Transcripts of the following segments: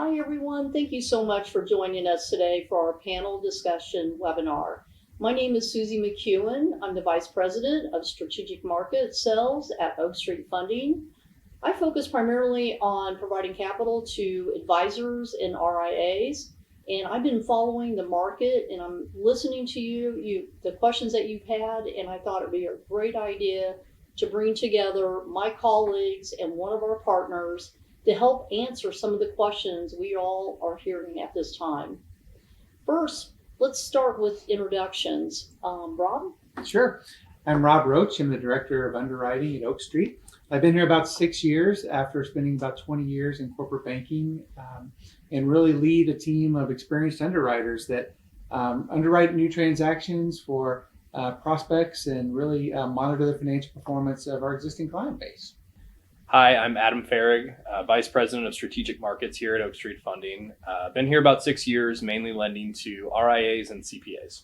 Hi, everyone. Thank you so much for joining us today for our panel discussion webinar. My name is Susie McEuen. I'm the Vice President of Strategic Market Sales at Oak Street Funding. I focus primarily on providing capital to advisors and RIAs, and I've been following the market and I'm listening to the questions that you've had, and I thought it'd be a great idea to bring together my colleagues and one of our partners to help answer some of the questions we all are hearing at this time. First, let's start with introductions. Rob? Sure. I'm Rob Roach. I'm the Director of Underwriting at Oak Street. I've been here about 6 years after spending about 20 years in corporate banking, and really lead a team of experienced underwriters that underwrite new transactions for prospects and really monitor the financial performance of our existing client base. Hi, I'm Adam Farag, Vice President of Strategic Markets here at Oak Street Funding. Been here about 6 years, mainly lending to RIAs and CPAs.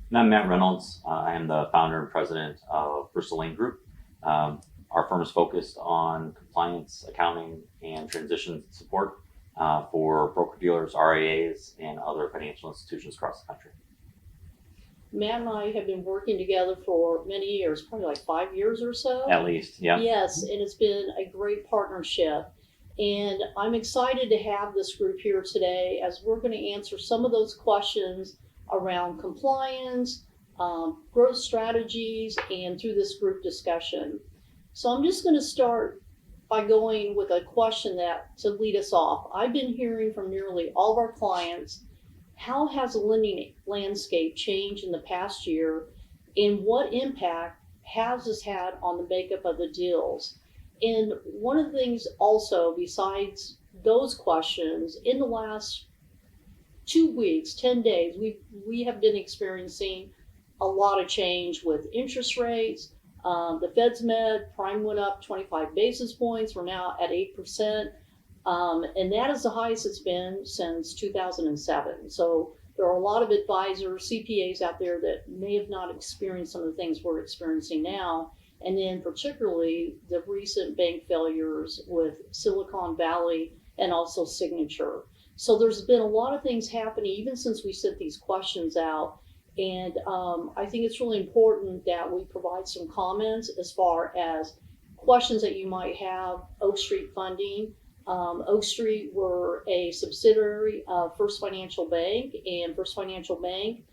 And I'm Matt Reynolds. I am the founder and president of Bristal Lane Group. Our firm is focused on compliance, accounting, and transition support for broker-dealers, RIAs, and other financial institutions across the country. Matt and I have been working together for many years, probably like 5 years or so. At least, yeah. Yes, and it's been a great partnership. And I'm excited to have this group here today as we're going to answer some of those questions around compliance, growth strategies, and through this group discussion. So I'm just going to start by going with a question to lead us off. I've been hearing from nearly all of our clients, how has the lending landscape changed in the past year, and what impact has this had on the makeup of the deals? And one of the things also, besides those questions, in the last 2 weeks, 10 days, we have been experiencing a lot of change with interest rates. The Fed's met, prime went up 25 basis points. We're now at 8%. And that is the highest it's been since 2007. So there are a lot of advisors, CPAs out there that may have not experienced some of the things we're experiencing now. And then particularly the recent bank failures with Silicon Valley and also Signature. So there's been a lot of things happening even since we sent these questions out. And I think it's really important that we provide some comments as far as questions that you might have. Oak Street Funding. Oak Street, we're a subsidiary of First Financial Bank, and First Financial Bank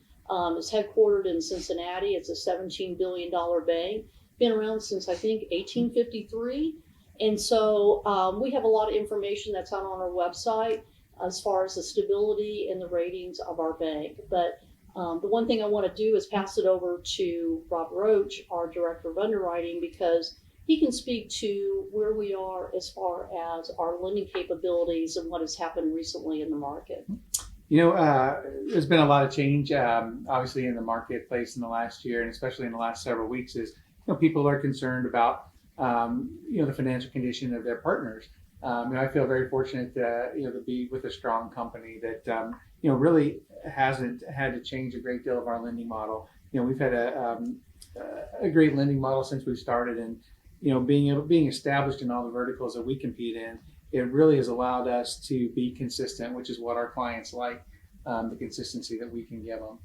is headquartered in Cincinnati. It's a $17 billion bank, been around since I think 1853. And so we have a lot of information that's out on our website as far as the stability and the ratings of our bank. But the one thing I want to do is pass it over to Rob Roach, our Director of Underwriting, because he can speak to where we are as far as our lending capabilities and what has happened recently in the market. You know, there's been a lot of change, obviously, in the marketplace in the last year, and especially in the last several weeks. People are concerned about the financial condition of their partners. I feel very fortunate to be with a strong company that really hasn't had to change a great deal of our lending model. We've had a great lending model since we started, and being established in all the verticals that we compete in, it really has allowed us to be consistent, which is what our clients like, the consistency that we can give them.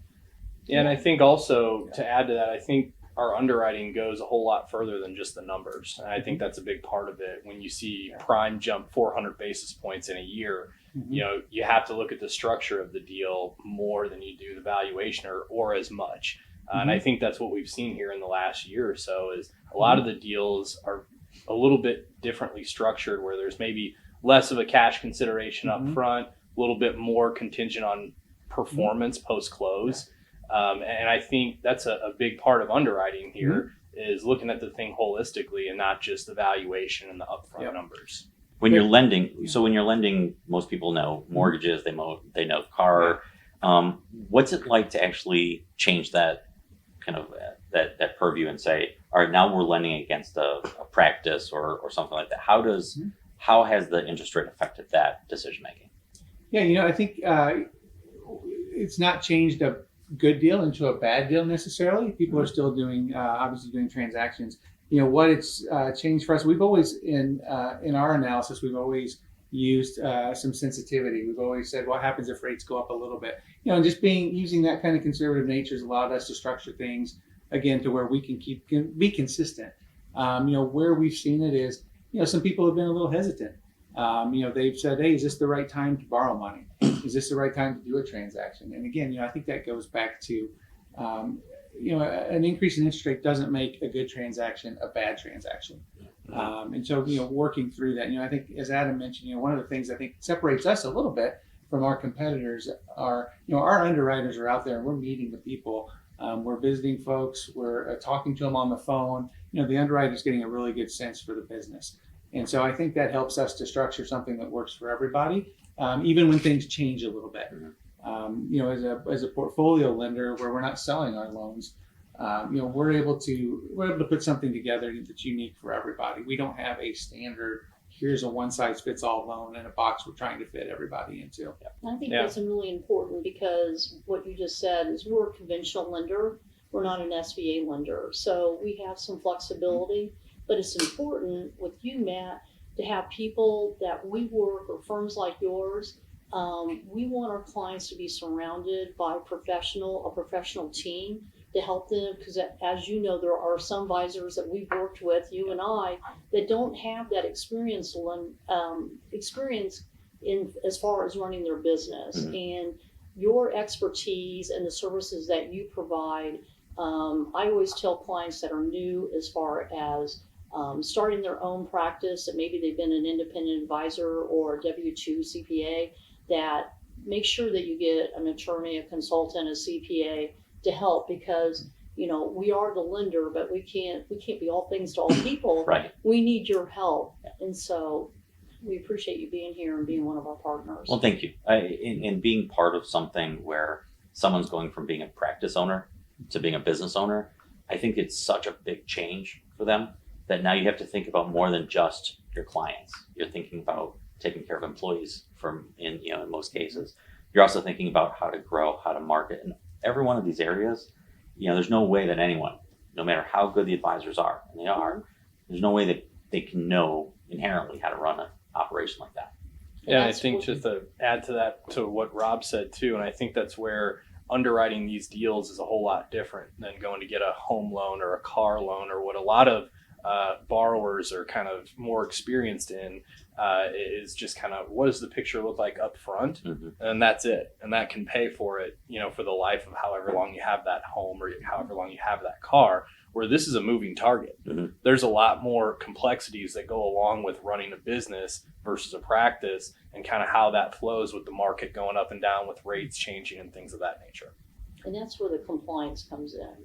Yeah, and I think also to add to that, I think our underwriting goes a whole lot further than just the numbers. And I think that's a big part of it. When you see prime jump 400 basis points in a year, you have to look at the structure of the deal more than you do the valuation or as much. And I think that's what we've seen here in the last year or so is a lot of the deals are a little bit differently structured, where there's maybe less of a cash consideration up front, a little bit more contingent on performance post-close. And I think that's a big part of underwriting here is looking at the thing holistically and not just the valuation and the upfront numbers. When you're lending, most people know mortgages, they know car. What's it like to actually change that kind of that purview and say, all right, now we're lending against a practice or something like that? How has the interest rate affected that decision making? Yeah, I think it's not changed a good deal into a bad deal necessarily. People are still obviously doing transactions. What it's changed for us, we've always in our analysis, we've always used some sensitivity. We've always said, what happens if rates go up a little bit? And just using that kind of conservative nature has allowed us to structure things again to where we can be consistent. Where we've seen it is, some people have been a little hesitant. They've said, hey, is this the right time to borrow money? Is this the right time to do a transaction? And again, I think that goes back to, an increase in interest rate doesn't make a good transaction a bad transaction. And so, working through that, I think as Adam mentioned, one of the things I think separates us a little bit from our competitors are, our underwriters are out there and we're meeting the people. We're visiting folks, we're talking to them on the phone. The underwriter's getting a really good sense for the business. And so I think that helps us to structure something that works for everybody, even when things change a little bit. As a portfolio lender where we're not selling our loans, we're able to put something together that's unique for everybody. We don't have a standard, here's a one-size-fits-all loan in a box we're trying to fit everybody into. I think that's really important because what you just said is we're a conventional lender. We're not an SBA lender. So we have some flexibility, but it's important with you, Matt, to have people that we work or firms like yours. We want our clients to be surrounded by a professional team to help them, because as you know, there are some advisors that we've worked with, you and I, that don't have that experience in as far as running their business. And your expertise and the services that you provide, I always tell clients that are new as far as starting their own practice, and maybe they've been an independent advisor or a W-2 CPA, that make sure that you get an attorney, a consultant, a CPA to help, because we are the lender, but we can't be all things to all people. Right. We need your help, and so we appreciate you being here and being one of our partners. Well, thank you. And being part of something where someone's going from being a practice owner to being a business owner, I think it's such a big change for them that now you have to think about more than just your clients. You're thinking about taking care of employees in most cases. You're also thinking about how to grow, how to market. And every one of these areas, there's no way that anyone, no matter how good the advisors are, and they are, there's no way that they can know inherently how to run an operation like that. Yeah, I think just to add to that, to what Rob said too, and I think that's where underwriting these deals is a whole lot different than going to get a home loan or a car loan, or what a lot of borrowers are kind of more experienced in, is just kind of, what does the picture look like up front? And that's it. And that can pay for it, for the life of however long you have that home or however long you have that car, where this is a moving target. There's a lot more complexities that go along with running a business versus a practice, and kind of how that flows with the market going up and down, with rates changing and things of that nature. And that's where the compliance comes in.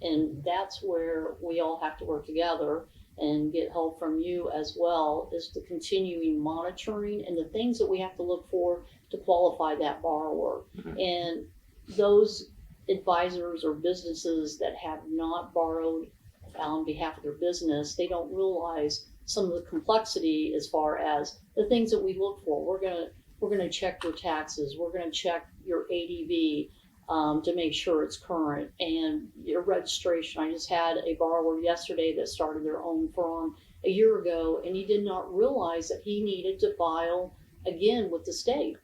And that's where we all have to work together and get help from you as well, is the continuing monitoring and the things that we have to look for to qualify that borrower. And those advisors or businesses that have not borrowed on behalf of their business, they don't realize some of the complexity as far as the things that we look for. We're gonna check your taxes. We're gonna check your ADV. To make sure it's current, and your registration. I just had a borrower yesterday that started their own firm a year ago, and he did not realize that he needed to file again with the state.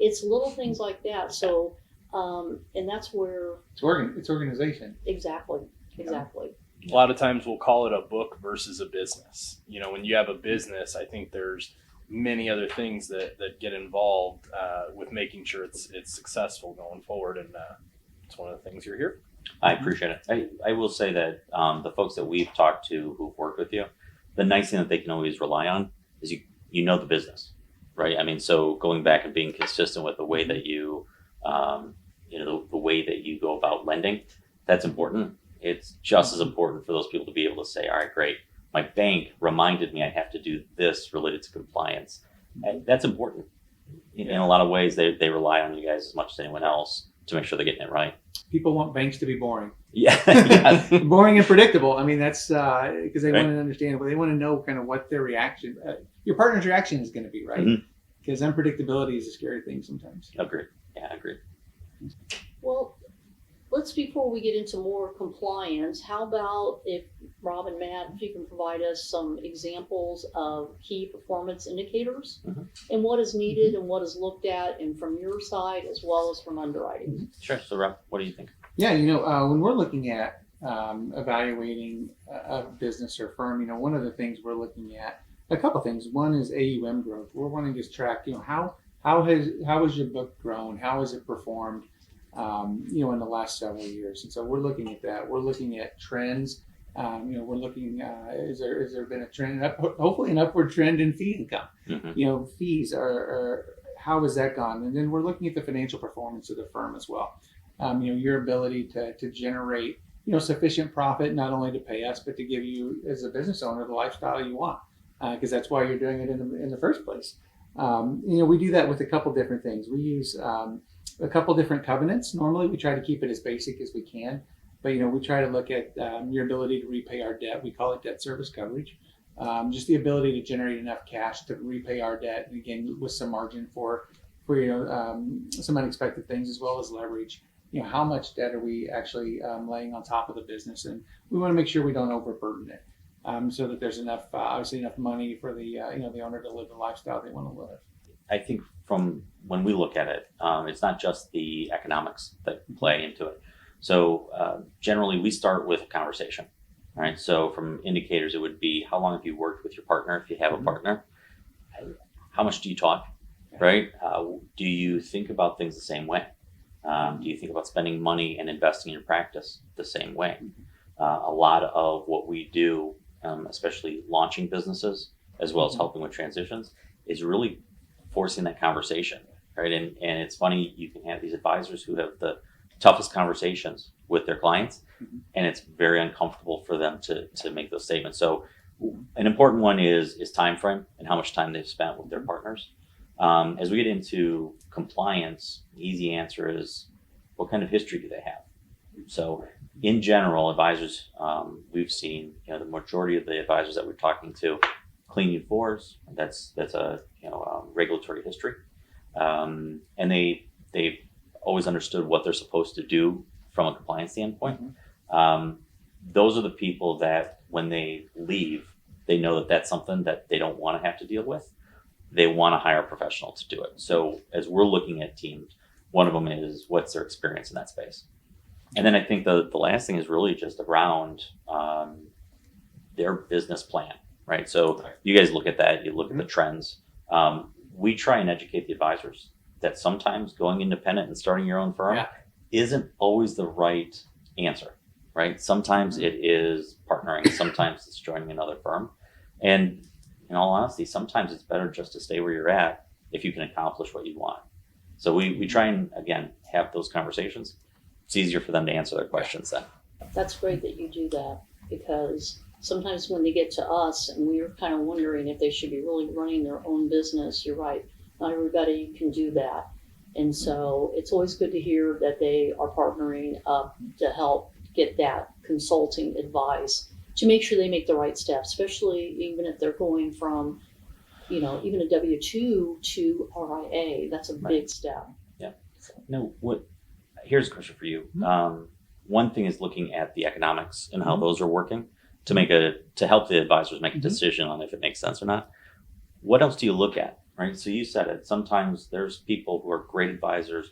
It's little things like that. So, and that's where It's organization. Exactly. A lot of times we'll call it a book versus a business. When you have a business, I think there's many other things that get involved with making sure it's successful going forward, and it's one of the things you're here. I appreciate it. I will say that the folks that we've talked to who've worked with you, the nice thing that they can always rely on is you know the business, right? I mean, so going back and being consistent with the way that you the way that you go about lending, that's important. It's just as important for those people to be able to say, all right, great, my bank reminded me I have to do this related to compliance. And that's important. In a lot of ways, they rely on you guys as much as anyone else to make sure they're getting it right. People want banks to be boring. Yeah. Boring and predictable. I mean, that's because they want to understand, but they want to know kind of what their reaction, your partner's reaction is going to be, right? Because unpredictability is a scary thing sometimes. Agreed. Yeah, agreed. Well, let's, before we get into more compliance, how about if Rob and Matt, if you can provide us some examples of key performance indicators Mhm. and what is needed and what is looked at, and from your side as well as from underwriting. Sure. So Rob, what do you think? Yeah, when we're looking at evaluating a business or firm, one of the things we're looking at, a couple things. One is AUM growth. We're wanting to track, how has your book grown? How has it performed, in the last several years? And so we're looking at that. We're looking at trends. We're looking, is there been a trend, hopefully an upward trend in fee income? Mm-hmm. Fees are how has that gone? And then we're looking at the financial performance of the firm as well. Your ability to generate, sufficient profit, not only to pay us, but to give you as a business owner the lifestyle you want, because that's why you're doing it in the first place. We do that with a couple different things. We use a couple different covenants. Normally, we try to keep it as basic as we can, but we try to look at your ability to repay our debt. We call it debt service coverage. Just the ability to generate enough cash to repay our debt, and again with some margin for some unexpected things, as well as leverage. How much debt are we actually laying on top of the business, and we want to make sure we don't overburden it, so that there's obviously enough money for the the owner to live the lifestyle they want to live. I think from when we look at it, it's not just the economics that play into it. So generally, we start with a conversation. All right. So from indicators, it would be how long have you worked with your partner, if you have a partner? How much do you talk? Right? Do you think about things the same way? Do you think about spending money and investing in your practice the same way? A lot of what we do, especially launching businesses as well as helping with transitions, is really forcing that conversation, right? And it's funny, you can have these advisors who have the toughest conversations with their clients, and it's very uncomfortable for them to make those statements. So an important one is time frame and how much time they've spent with their partners. As we get into compliance, the easy answer is, what kind of history do they have? So in general, advisors, we've seen, the majority of the advisors that we're talking to, clean U4s, that's a regulatory history. And they've always understood what they're supposed to do from a compliance standpoint. Those are the people that when they leave, they know that that's something that they don't want to have to deal with. They want to hire a professional to do it. So as we're looking at teams, one of them is what's their experience in that space. And then I think the last thing is really just around their business plan, right? So you guys look at that, you look at the trends. We try and educate the advisors that sometimes going independent and starting your own firm isn't always the right answer, right? Sometimes it is partnering, sometimes it's joining another firm. And in all honesty, sometimes it's better just to stay where you're at if you can accomplish what you want. So we try and, again, have those conversations. It's easier for them to answer their questions then. That's great that you do that, because sometimes when they get to us and we're kind of wondering if they should be really running their own business, you're right, not everybody can do that. And so it's always good to hear that they are partnering up to help get that consulting advice to make sure they make the right steps, especially even if they're going from, even a W-2 to RIA. That's a big step. Yeah. Here's a question for you. One thing is looking at the economics and how those are working to help the advisors make a decision on if it makes sense or not. What else do you look at, right? So you said it. Sometimes there's people who are great advisors,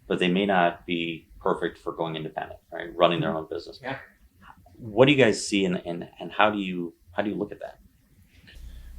but they may not be perfect for going independent, right? Running their own business. Yeah. What do you guys see and how do you look at that?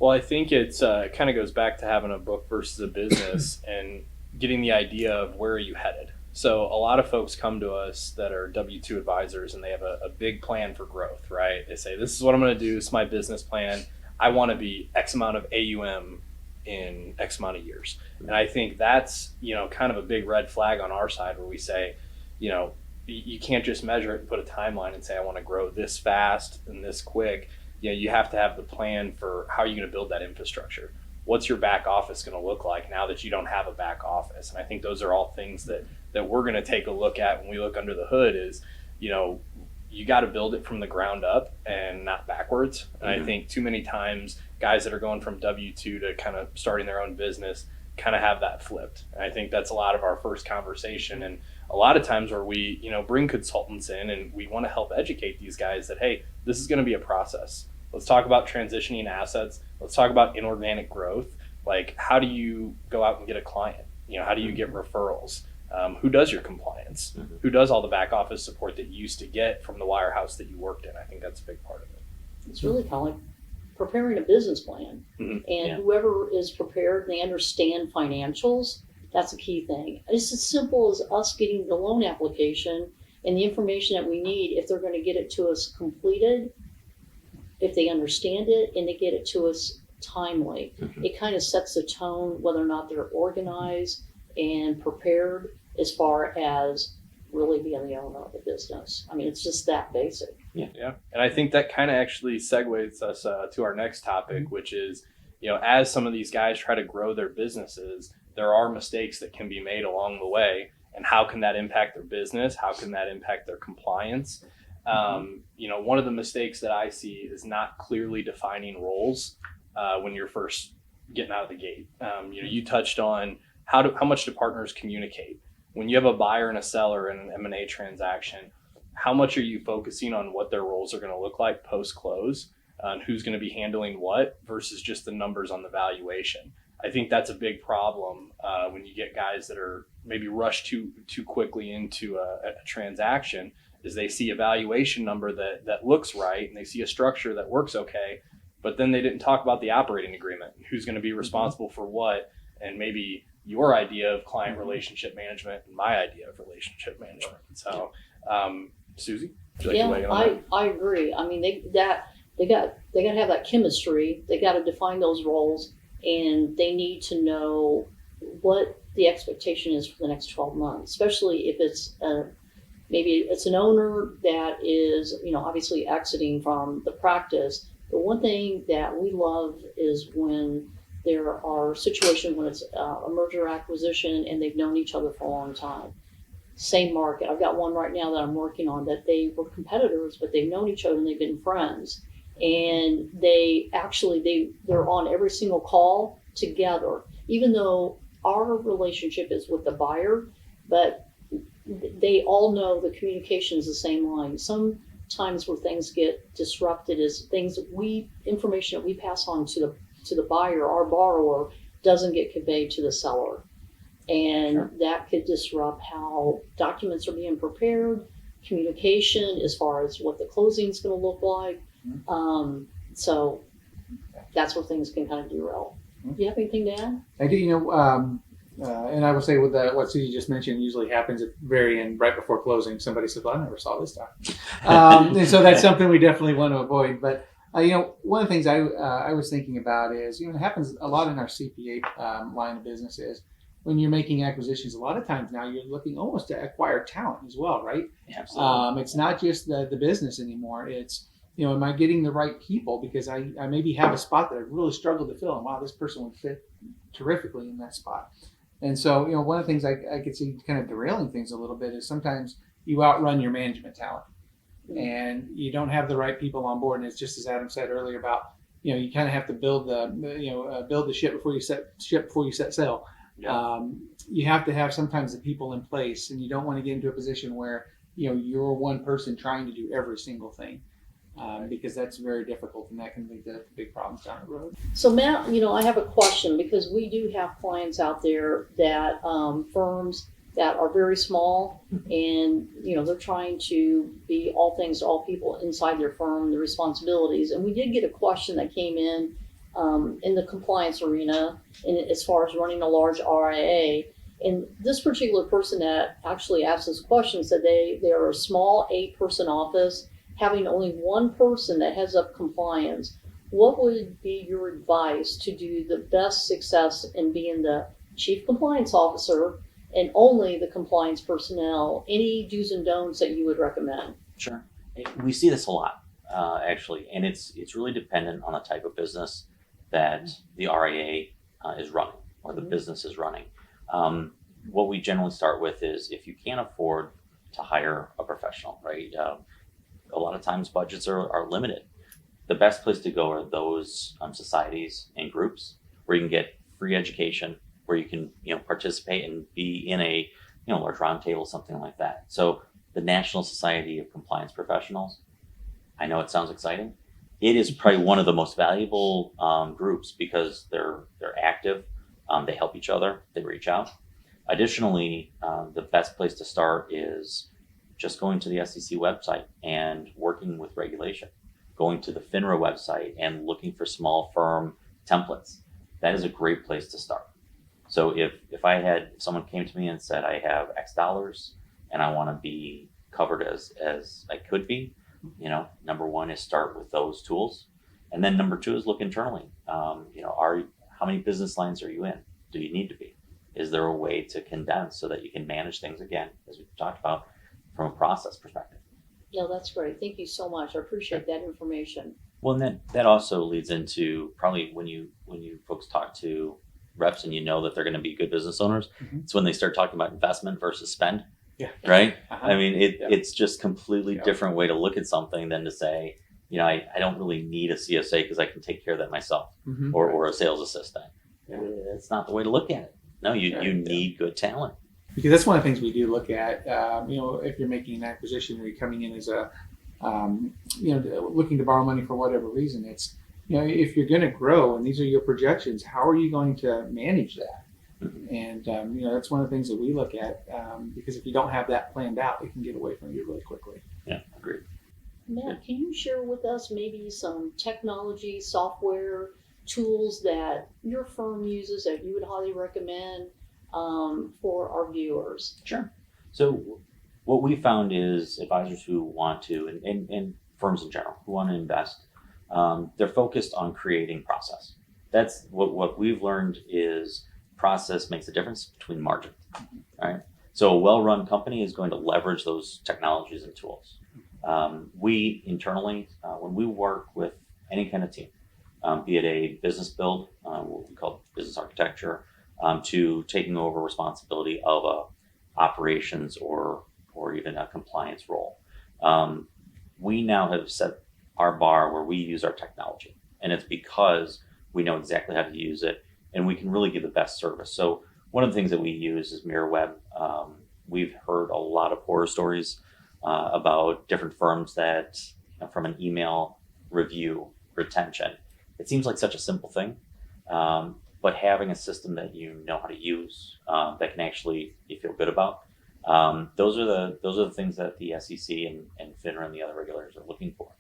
Well, I think it's kind of goes back to having a book versus a business and getting the idea of where are you headed. So a lot of folks come to us that are W-2 advisors and they have a big plan for growth, right? They say, this is what I'm going to do. This is my business plan. I want to be X amount of AUM in X amount of years. And I think that's, kind of a big red flag on our side where we say, you can't just measure it and put a timeline and say, I want to grow this fast and this quick. You have to have the plan for how you're going to build that infrastructure. What's your back office going to look like now that you don't have a back office? And I think those are all things that we're going to take a look at when we look under the hood is, you got to build it from the ground up and not backwards. And I think too many times guys that are going from W-2 to kind of starting their own business, kind of have that flipped. And I think that's a lot of our first conversation, and a lot of times where we, bring consultants in and we want to help educate these guys that, hey, this is going to be a process. Let's talk about transitioning assets. Let's talk about inorganic growth. Like, how do you go out and get a client? How do you get referrals? Who does your compliance? Who does all the back office support that you used to get from the wirehouse that you worked in? I think that's a big part of it. It's really kind of like preparing a business plan. And whoever is prepared and they understand financials, that's a key thing. It's as simple as us getting the loan application and the information that we need. If they're going to get it to us completed, if they understand it and they get it to us timely, it kind of sets the tone whether or not they're organized and prepared as far as really being the owner of the business. I mean, it's just that basic. Yeah. And I think that kind of actually segues us to our next topic, which is, as some of these guys try to grow their businesses, there are mistakes that can be made along the way. And how can that impact their business? How can that impact their compliance? One of the mistakes that I see is not clearly defining roles when you're first getting out of the gate. You touched on how much do partners communicate? When you have a buyer and a seller in an M&A transaction, how much are you focusing on what their roles are going to look like post-close, and who's going to be handling what versus just the numbers on the valuation? I think that's a big problem when you get guys that are maybe rushed too quickly into a transaction, is they see a valuation number that looks right and they see a structure that works okay, but then they didn't talk about the operating agreement, who's going to be responsible for what, and maybe your idea of client relationship management and my idea of relationship management. So, Susie, would you like to weigh in on that? I agree. I mean, they got to have that chemistry. They got to define those roles, and they need to know what the expectation is for the next 12 months, especially if it's maybe it's an owner that is, obviously exiting from the practice. The one thing that we love is when there are situations when it's a merger acquisition and they've known each other for a long time. Same market. I've got one right now that I'm working on that they were competitors, but they've known each other and they've been friends. And they're on every single call together, even though our relationship is with the buyer, but they all know the communication is the same line. Sometimes where things get disrupted is information that we pass on to the buyer, our borrower, doesn't get conveyed to the seller. And that could disrupt how documents are being prepared, communication as far as what the closing is going to look like. So that's where things can kind of derail. Do you have anything to add? I do, and I will say with what Susie just mentioned usually happens at the very end, right before closing. Somebody says, well, I never saw this stuff. And so that's something we definitely want to avoid. But, one of the things I was thinking about is, it happens a lot in our CPA line of business is when you're making acquisitions, a lot of times now you're looking almost to acquire talent as well, right? Absolutely. It's not just the business anymore. It's, am I getting the right people? Because I maybe have a spot that I really struggled to fill, and wow, this person would fit terrifically in that spot. And so, one of the things I could see kind of derailing things a little bit is sometimes you outrun your management talent and you don't have the right people on board. And it's just as Adam said earlier about, you kind of have to build the ship before you set sail. Yeah. You have to have sometimes the people in place, and you don't want to get into a position where, you're one person trying to do every single thing. Because that's very difficult, and that can lead to big problems down the road. So Matt, I have a question, because we do have clients out there that firms that are very small, and they're trying to be all things to all people inside their firm, the responsibilities. And we did get a question that came in the compliance arena, and as far as running a large RIA. And this particular person that actually asked this question said they are a small 8-person office, having only one person that heads up compliance. What would be your advice to do the best success in being the chief compliance officer and only the compliance personnel? Any do's and don'ts that you would recommend? Sure. We see this a lot, actually, and it's really dependent on the type of business that the RIA is running or the business is running. What we generally start with is if you can't afford to hire a professional, right? A lot of times budgets are limited. The best place to go are those societies and groups where you can get free education where you can, participate and be in a, large roundtable, something like that. So the National Society of Compliance Professionals, I know it sounds exciting. It is probably one of the most valuable groups because they're active. They help each other. They reach out. Additionally, the best place to start is just going to the SEC website and working with regulation, going to the FINRA website and looking for small firm templates. That is a great place to start. So if someone came to me and said, I have X dollars and I want to be covered as I could be, number one is start with those tools. And then number two is look internally. How many business lines are you in? Do you need to be? Is there a way to condense so that you can manage things, again, as we talked about, from a process perspective? Yeah, that's great. Thank you so much. I appreciate that information. Well, and then that also leads into probably when you folks talk to reps and that they're going to be good business owners, it's when they start talking about investment versus spend. Yeah. Right? Uh-huh. I mean, it's just completely different way to look at something than to say, I don't really need a CSA because I can take care of that myself, or a sales assistant. Yeah. It's not the way to look at it. No, you need good talent. Because that's one of the things we do look at. If you're making an acquisition or you're coming in as a, looking to borrow money for whatever reason, it's, if you're going to grow and these are your projections, how are you going to manage that? And, that's one of the things that we look at, because if you don't have that planned out, it can get away from you really quickly. Yeah, agreed. Matt, can you share with us maybe some technology, software tools that your firm uses that you would highly recommend for our viewers? Sure. So what we found is advisors who want to, and firms in general, who want to invest, they're focused on creating process. That's what we've learned is process makes a difference between margin, right? So a well-run company is going to leverage those technologies and tools. We internally, when we work with any kind of team, be it a business build, what we call business architecture, to taking over responsibility of a operations or even a compliance role, we now have set our bar where we use our technology, and it's because we know exactly how to use it, and we can really give the best service. So one of the things that we use is MirrorWeb. We've heard a lot of horror stories about different firms that, from an email review retention, it seems like such a simple thing, but having a system that you know how to use, that can actually you feel good about, those are the things that the SEC and FINRA and the other regulators are looking for.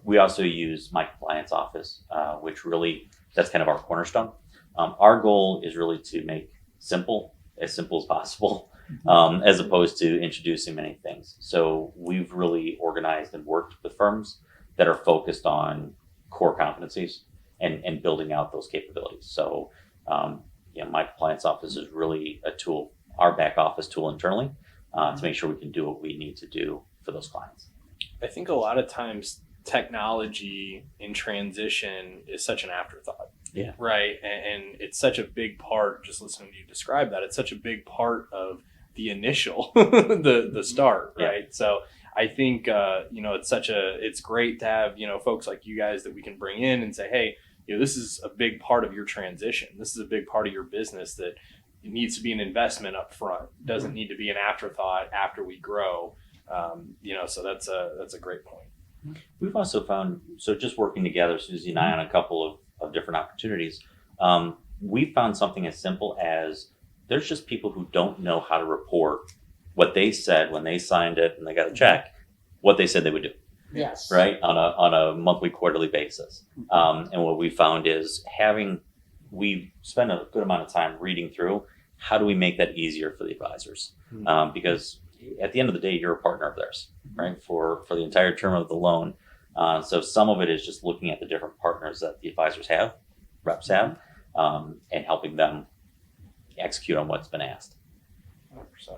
We also use My Compliance Office, which really, that's kind of our cornerstone. Our goal is really to make as simple as possible, as opposed to introducing many things. So we've really organized and worked with firms that are focused on core competencies and building out those capabilities. So, My Compliance Office is really a tool, our back office tool internally, to make sure we can do what we need to do for those clients. I think a lot of times technology in transition is such an afterthought. Yeah. Right. And it's such a big part, just listening to you describe that, it's such a big part of the initial, the start. Right. Yeah. So I think, it's great to have, folks like you guys that we can bring in and say, hey, this is a big part of your transition. This is a big part of your business that it needs to be an investment up front. It doesn't need to be an afterthought after we grow. So that's a great point. We've also found, so just working together, Susie and I, on a couple of different opportunities, we found something as simple as there's just people who don't know how to report what they said when they signed it and they got a check, what they said they would do. Yes. Right? On a monthly, quarterly basis. And what we found is we spend a good amount of time reading through how do we make that easier for the advisors? Because at the end of the day, you're a partner of theirs, right? For the entire term of the loan. So some of it is just looking at the different partners that the advisors have, reps have, and helping them execute on what's been asked. 100%.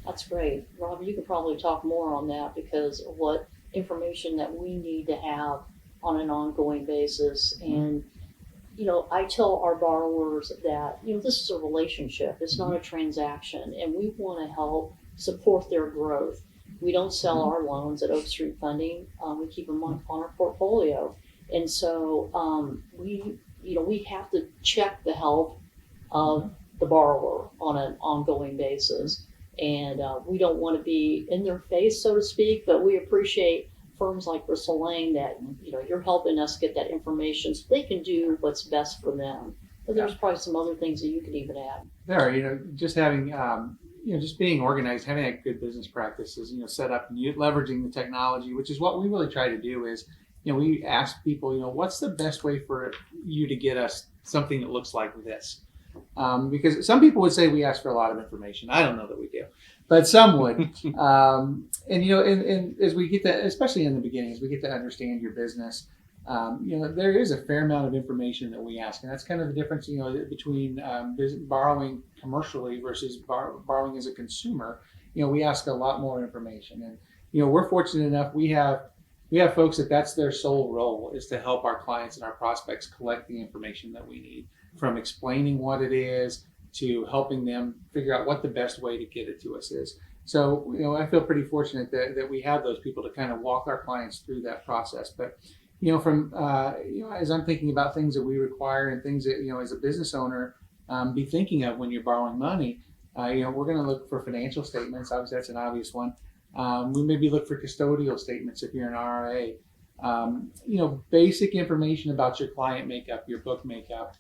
That's great. Rob, you could probably talk more on that because of what information that we need to have on an ongoing basis. And, I tell our borrowers that, this is a relationship. It's not a transaction. And we want to help support their growth. We don't sell our loans at Oak Street Funding. We keep them on our portfolio. And so we have to check the health of the borrower on an ongoing basis. And we don't want to be in their face, so to speak, but we appreciate firms like Bristal Lane that, you're helping us get that information so they can do what's best for them. But there's probably some other things that you could even add. There are, just having, just being organized, having a good business practices, set up and leveraging the technology, which is what we really try to do is, we ask people, what's the best way for you to get us something that looks like this? Because some people would say we ask for a lot of information. I don't know that we do, but some would. And as we get to, especially in the beginning, as we get to understand your business, there is a fair amount of information that we ask, and that's kind of the difference, between borrowing commercially versus borrowing as a consumer. We ask a lot more information, and we're fortunate enough we have folks that's their sole role is to help our clients and our prospects collect the information that we need, from explaining what it is to helping them figure out what the best way to get it to us is. So, I feel pretty fortunate that we have those people to kind of walk our clients through that process. But, from, as I'm thinking about things that we require and things that, as a business owner, be thinking of when you're borrowing money, we're going to look for financial statements. Obviously, that's an obvious one. We maybe look for custodial statements if you're an RIA. Basic information about your client makeup, your book makeup,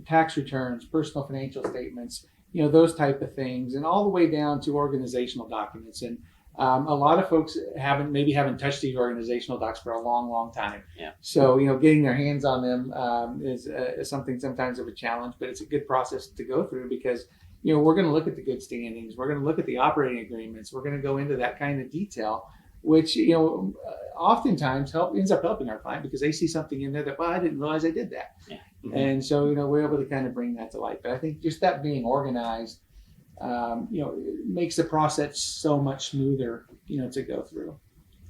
tax returns, personal financial statements, those type of things, and all the way down to organizational documents. And a lot of folks haven't touched these organizational docs for a long, long time. Yeah. So, getting their hands on them is something sometimes of a challenge, but it's a good process to go through because, we're going to look at the good standings. We're going to look at the operating agreements. We're going to go into that kind of detail, which, oftentimes ends up helping our client because they see something in there that, well, I didn't realize I did that. Yeah. Mm-hmm. And so, we're able to kind of bring that to light. But I think just that being organized, it makes the process so much smoother, to go through.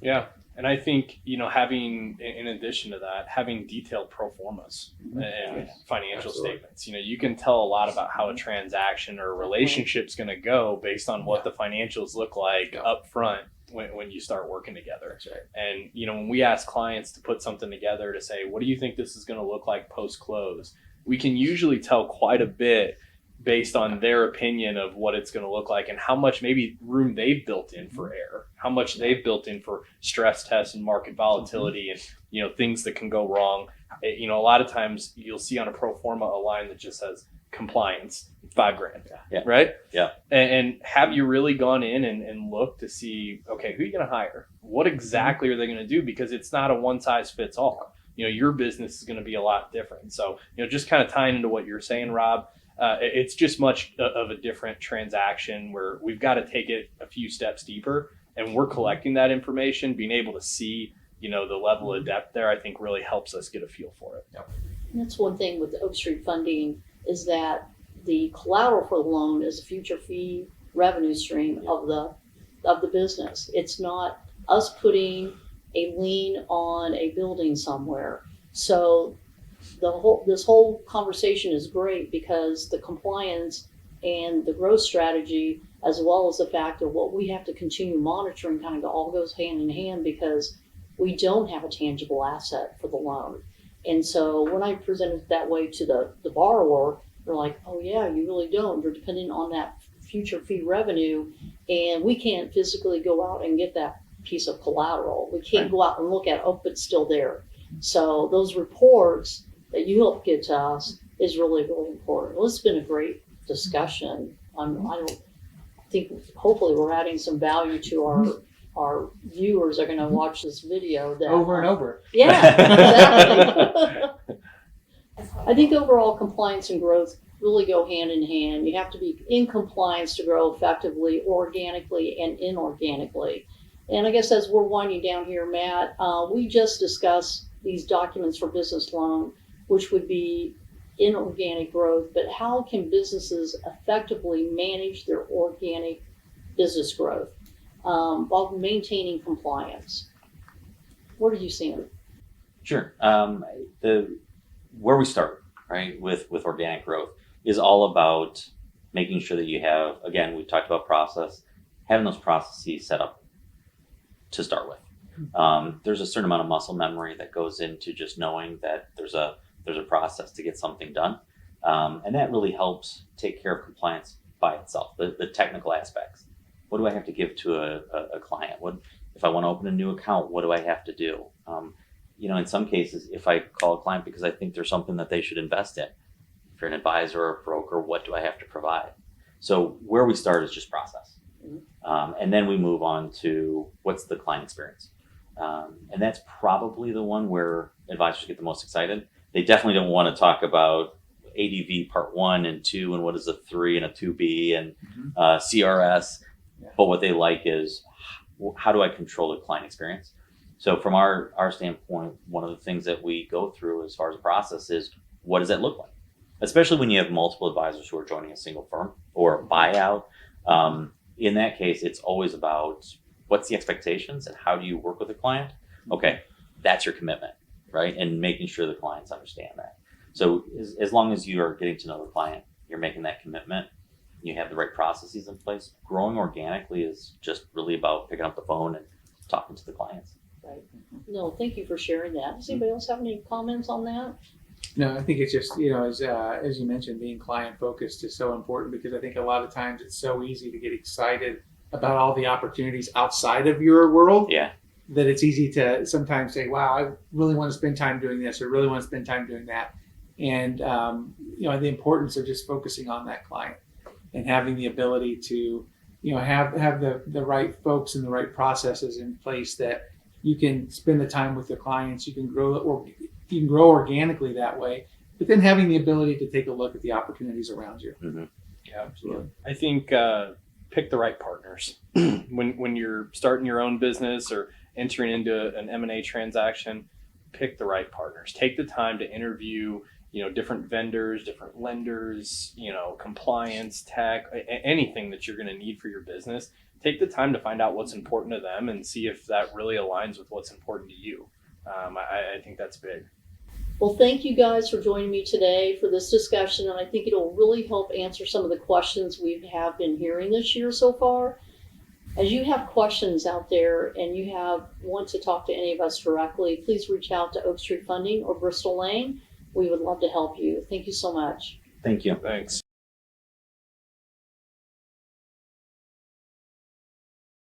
Yeah. And I think, having, in addition to that, having detailed pro formas and financial statements, you can tell a lot about how a transaction or a relationship's going to go based on what the financials look like up front when you start working together. That's right. And, when we ask clients to put something together to say, what do you think this is going to look like post-close? We can usually tell quite a bit based on their opinion of what it's going to look like and how much maybe room they've built in for error, how much they've built in for stress tests and market volatility and, things that can go wrong. A lot of times you'll see on a pro forma a line that just says compliance, $5,000, right? Yeah. And have you really gone in and looked to see, okay, who are you going to hire? What exactly are they going to do? Because it's not a one size fits all. Your business is going to be a lot different. So, just kind of tying into what you're saying, Rob, it's just much of a different transaction where we've got to take it a few steps deeper, and we're collecting that information, being able to see, the level of depth there, I think really helps us get a feel for it. Yep. And that's one thing with the Oak Street funding is that the collateral for the loan is a future fee revenue stream of the business. It's not us putting a lien on a building somewhere. So this whole conversation is great because the compliance and the growth strategy, as well as the fact of what we have to continue monitoring, kind of all goes hand in hand because we don't have a tangible asset for the loan. And so when I presented it that way to the borrower, they're like, oh yeah, you really don't. You're dependent on that future fee revenue, and we can't physically go out and get that piece of collateral. We can't go out and look at, oh, but it's still there. So those reports that you help get to us is really, really important. Well, it's been a great discussion. I think hopefully we're adding some value to our viewers are going to watch this video. That, Over and over. Yeah, exactly. I think overall compliance and growth really go hand in hand. You have to be in compliance to grow effectively, organically and inorganically. And I guess as we're winding down here, Matt, we just discussed these documents for business loan, which would be inorganic growth, but how can businesses effectively manage their organic business growth while maintaining compliance? What are you seeing? Sure. Where we start, right, with organic growth is all about making sure that you have, again, we talked about process, having those processes set up to start with. There's a certain amount of muscle memory that goes into just knowing that there's a process to get something done. And that really helps take care of compliance by itself, the technical aspects. What do I have to give to a client? What if I want to open a new account? What do I have to do? In some cases, if I call a client because I think there's something that they should invest in, if you're an advisor or a broker, what do I have to provide? So where we start is just process. And then we move on to what's the client experience. And that's probably the one where advisors get the most excited. They definitely don't want to talk about ADV part 1 and 2 and what is a 3 and a 2B and CRS. Yeah. But what they like is, how do I control the client experience? So from our standpoint, one of the things that we go through as far as the process is, what does that look like? Especially when you have multiple advisors who are joining a single firm or a buyout. In that case, it's always about what's the expectations and how do you work with the client? Okay, that's your commitment, right? And making sure the clients understand that. So as long as you are getting to know the client, you're making that commitment, you have the right processes in place. Growing organically is just really about picking up the phone and talking to the clients. Right. No, thank you for sharing that. Does anybody else have any comments on that? No, I think it's just, as you mentioned, being client focused is so important, because I think a lot of times it's so easy to get excited about all the opportunities outside of your world. Yeah. That it's easy to sometimes say, wow, I really want to spend time doing this or really want to spend time doing that. And, the importance of just focusing on that client and having the ability to, have the right folks and the right processes in place that you can spend the time with the clients, you can grow organically that way, but then having the ability to take a look at the opportunities around you. Mm-hmm. Yeah, absolutely. I think pick the right partners. when you're starting your own business or entering into an M&A transaction, pick the right partners. Take the time to interview, different vendors, different lenders, compliance, tech, anything that you're going to need for your business. Take the time to find out what's important to them and see if that really aligns with what's important to you. I think that's big. Well, thank you guys for joining me today for this discussion, and I think it'll really help answer some of the questions we have been hearing this year so far. As you have questions out there and you want to talk to any of us directly, please reach out to Oak Street Funding or Bristol Lane. We would love to help you. Thank you so much. Thank you. Thanks.